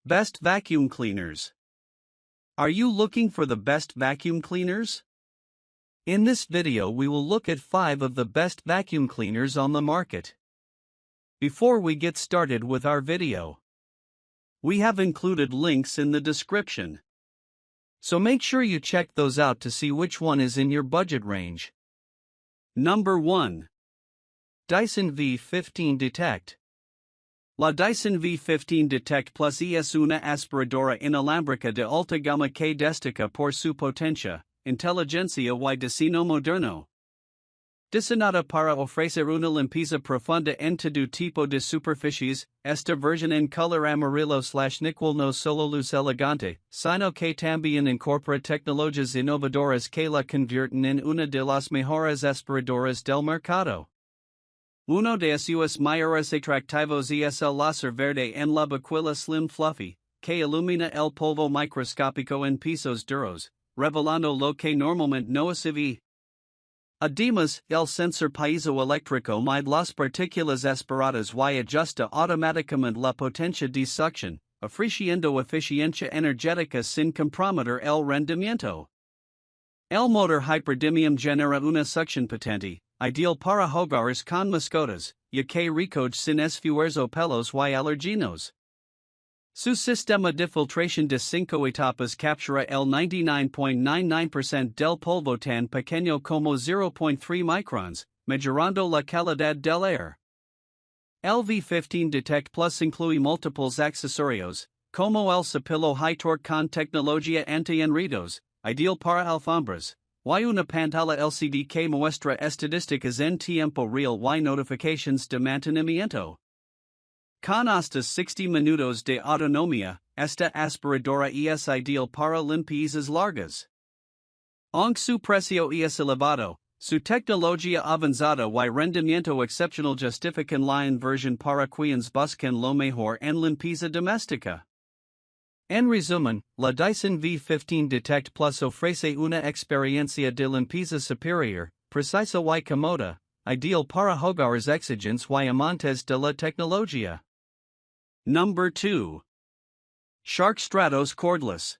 Best vacuum cleaners. Are you looking for the best vacuum cleaners? In this video we will look at 5 of the best vacuum cleaners on the market. Before we get started with our video, we have included links in the description, so make sure you check those out to see which one is in your budget range. Number 1. Dyson V15 Detect. La Dyson V15 Detect Plus es una aspiradora inalámbrica de alta gama que destaca por su potencia, inteligencia y diseño moderno. Diseñada para ofrecer una limpieza profunda en todo tipo de superficies, esta versión en color amarillo/níquel no solo luz elegante, sino que también incorpora tecnologías innovadoras que la convierten en una de las mejores aspiradoras del mercado. Uno de sus mayores atractivos es el láser verde en la baquilla Slim Fluffy, que ilumina el polvo microscópico en pisos duros, revelando lo que normalmente no se ve. Además, el sensor piezoeléctrico mide las partículas aspiradas y ajusta automáticamente la potencia de succión, ofreciendo eficiencia energética sin comprometer el rendimiento. El motor hyperdimium genera una succión potente, ideal para hogares con mascotas, ya que recoge sin esfuerzo pelos y alergenos. Su sistema de filtración de 5 etapas captura el 99.99% del polvo tan pequeño como 0.3 microns, mejorando la calidad del aire. El V15 Detect Plus incluye múltiples accesorios, como el cepillo high torque con tecnología anti-enredos, ideal para alfombras, y una pantalla LCD que muestra estadísticas en tiempo real y notifications de mantenimiento. Con hasta 60 minutos de autonomía, esta aspiradora es ideal para limpiezas largas. Aunque su precio es elevado, su tecnología avanzada y rendimiento excepcional justifican la inversión para quienes buscan lo mejor en limpieza doméstica. En resumen, la Dyson V15 Detect Plus ofrece una experiencia de limpieza superior, precisa y cómoda, ideal para hogares exigentes y amantes de la tecnología. Number 2. Shark Stratos Cordless.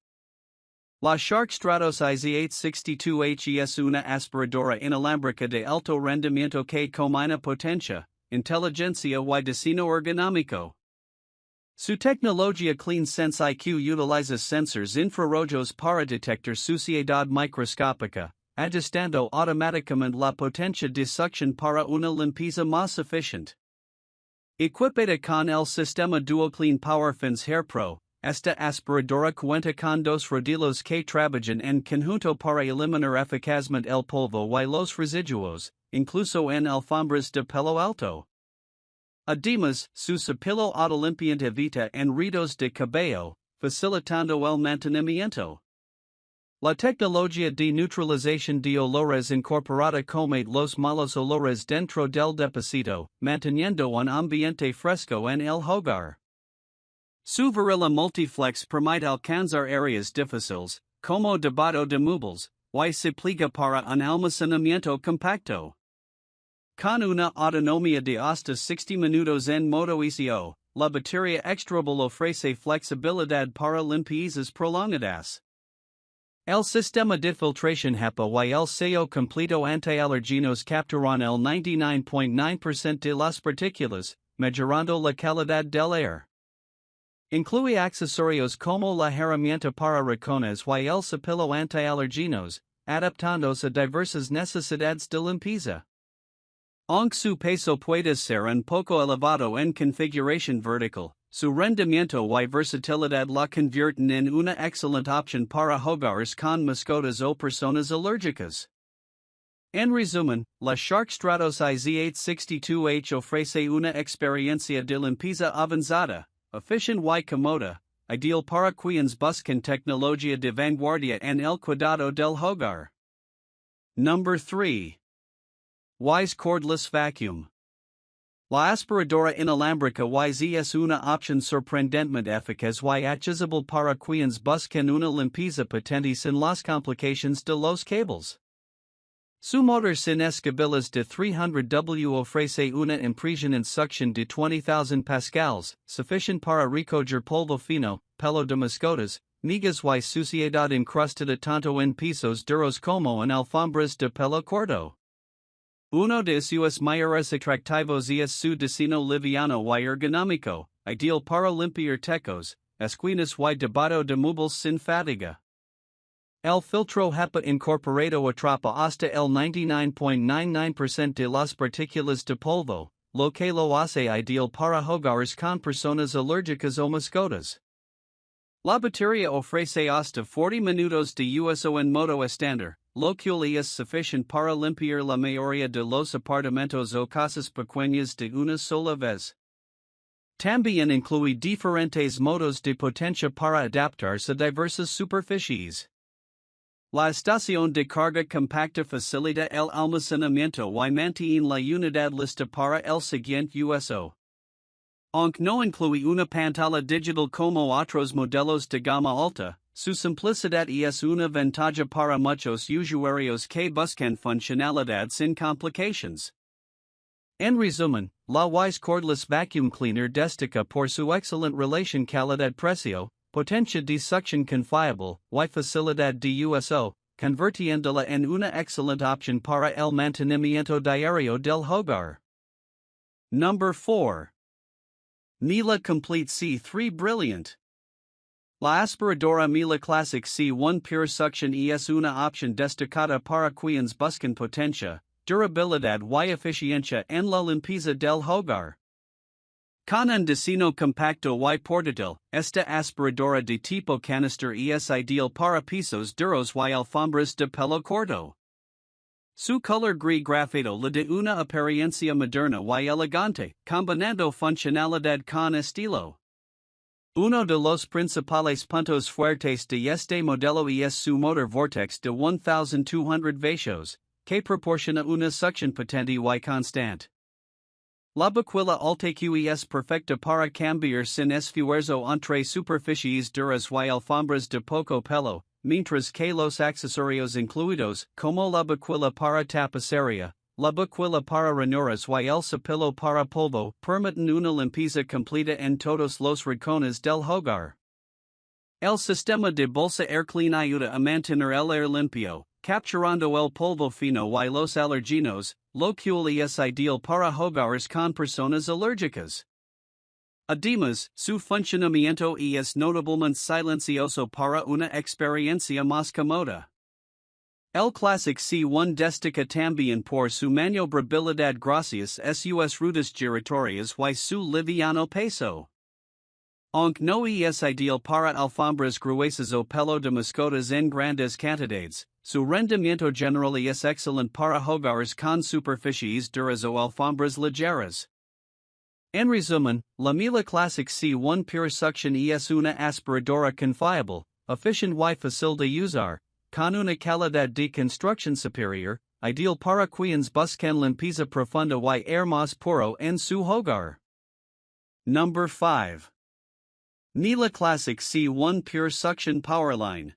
La Shark Stratos IZ862H es una aspiradora inalámbrica de alto rendimiento que combina potencia, inteligencia y diseño ergonómico. Su tecnología Clean Sense IQ utiliza sensors infrarrojos para detectar suciedad microscópica, ajustando automáticamente la potencia de succión para una limpieza más eficiente. Equipada con el sistema Duo Clean Power Fins Hair Pro, esta aspiradora cuenta con 2 rodillos que trabajan en conjunto para eliminar eficazmente el polvo y los residuos, incluso en alfombras de pelo alto. Además, su cepillo autolimpiante evita enredos de cabello, facilitando el mantenimiento. La tecnología de neutralización de olores incorporada comete los malos olores dentro del depósito, manteniendo un ambiente fresco en el hogar. Su varilla multiflex permite alcanzar áreas difíciles, como debajo de muebles, y se pliega para un almacenamiento compacto. Con una autonomía de hasta 60 minutos en modo ECO, la batería extraíble ofrece flexibilidad para limpiezas prolongadas. El sistema de filtración HEPA y el sello completo anti-alergenos capturan el 99.9% de las partículas, mejorando la calidad del aire. Incluye accesorios como la herramienta para racones y el cepillo anti-alergenos, adaptándose a diversas necesidades de limpieza. Aunque su peso puede ser un poco elevado en configuración vertical, su rendimiento y versatilidad la convierten en una excelente opción para hogares con mascotas o personas alérgicas. En resumen, la Shark Stratos IZ862H ofrece una experiencia de limpieza avanzada, eficiente y cómoda, ideal para quienes buscan tecnología de vanguardia en el cuidado del hogar. Number 3. Wyze Cordless Vacuum. La aspiradora inalámbrica Wyze es una opción sorprendentemente eficaz y accesible para quienes buscan una limpieza potente sin las complicaciones de los cables. Su motor sin escabelas de 300W ofrece una impresión en succión de 20,000 pascals, suficiente para recoger polvo fino, pelo de mascotas, migas y suciedad incrustada tanto en pisos duros como en alfombras de pelo corto. Uno de sus mayores atractivos es su diseño liviano y ergonómico, ideal para limpiar tecos, esquinas y debajo de muebles sin fatiga. El filtro HEPA incorporado atrapa hasta el 99.99% de las partículas de polvo, lo que lo hace ideal para hogares con personas alérgicas o mascotas. La batería ofrece hasta 40 minutos de uso en modo estándar, lo cual es suficiente para limpiar la mayoría de los apartamentos o casas pequeñas de una sola vez. También incluye diferentes modos de potencia para adaptarse a diversas superficies. La estación de carga compacta facilita el almacenamiento y mantiene la unidad lista para el siguiente uso. Aunque no incluye una pantalla digital como otros modelos de gama alta, su simplicidad es una ventaja para muchos usuarios que buscan funcionalidad sin complications. En resumen, la Wyze Cordless Vacuum Cleaner destaca por su excelente relación calidad-precio, potencia de succión confiable, y facilidad de uso, convirtiéndola en una excelente opción para el mantenimiento diario del hogar. Number 4. Miele Complete C3 Brilliant. La aspiradora Miele Classic C1 Pure Suction es una opción destacada para quienes buscan potencia, durabilidad y eficiencia en la limpieza del hogar. Con un diseño compacto y portátil, esta aspiradora de tipo canister es ideal para pisos duros y alfombras de pelo corto. Su color gris grafito le da una apariencia moderna y elegante, combinando funcionalidad con estilo. Uno de los principales puntos fuertes de este modelo es su motor Vortex de 1200 vatios, que proporciona una succión potente y constante. La baquilla AltaQ es perfecta para cambiar sin esfuerzo entre superficies duras y alfombras de poco pelo, mientras que los accesorios incluidos, como la baquilla para tapicería, la baquilla para ranuras y el cepillo para polvo, permiten una limpieza completa en todos los rincones del hogar. El sistema de bolsa Air Clean ayuda a mantener el aire limpio, capturando el polvo fino y los alergenos, lo cual es ideal para hogares con personas alérgicas. Además, su funcionamiento es notablemente silencioso para una experiencia más cómoda. El Classic C1 destaca también por su maniobrabilidad gracias a sus ruedas giratorias y su liviano peso. Aunque no es ideal para alfombras gruesas o pelo de mascotas en grandes cantidades, su rendimiento general es excelente para hogares con superficies duras o alfombras ligeras. En resumen, la Miele Classic C1 Pure Suction es una aspiradora confiable, eficiente y fácil de usar, con una calidad de construcción superior, ideal para quienes buscan limpieza profunda y aire más puro en su hogar. Number 5. Miele Classic C1 Pure Suction PowerLine.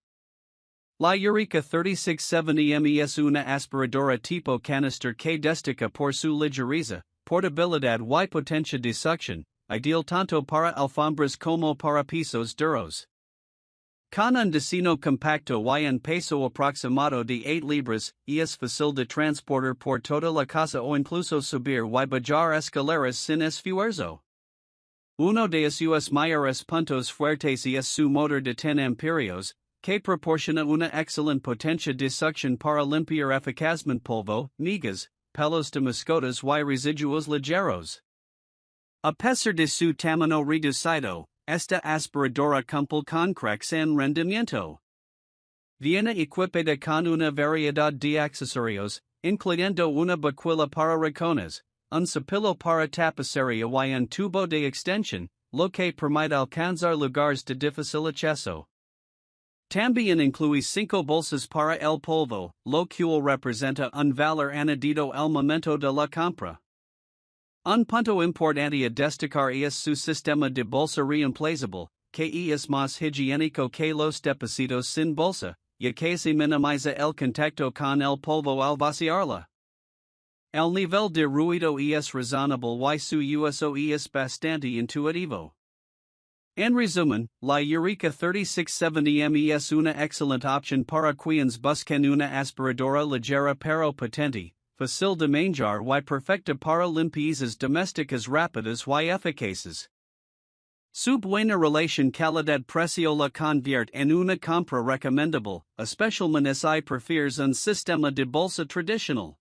La Eureka 3670M es una aspiradora tipo canister que destaca por su ligereza, portabilidad y potencia de succión, ideal tanto para alfombras como para pisos duros. Con un diseño compacto y un peso aproximado de 8 libras, es fácil de transportar por toda la casa o incluso subir y bajar escaleras sin esfuerzo. Uno de sus mayores puntos fuertes es su motor de 10 amperios, que proporciona una excelente potencia de succión para limpiar eficazmente polvo, migas, pelos de mascotas y residuos ligeros. A pesar de su tamaño reducido, esta aspiradora cumple con cracks en rendimiento. Viene equipada con una variedad de accesorios, incluyendo una baquilla para rincones, un cepillo para tapicería y un tubo de extensión, lo que permite alcanzar lugares de difícil acceso. También incluye 5 bolsas para el polvo, lo cual representa un valor añadido al momento de la compra. Un punto importante a destacar es su sistema de bolsa reemplazable, que es más higiénico que los depósitos sin bolsa, ya que se minimiza el contacto con el polvo al vaciarla. El nivel de ruido es razonable y su uso es bastante intuitivo. En resumen, la Eureka 3670M es una excelente opción para quienes buscan una aspiradora ligera pero potente, fácil de manejar y perfecta para limpiezas domésticas rápidas y eficaces. Su buena relación calidad-precio la convierte en una compra recomendable, especialmente si prefieres un sistema de bolsa tradicional.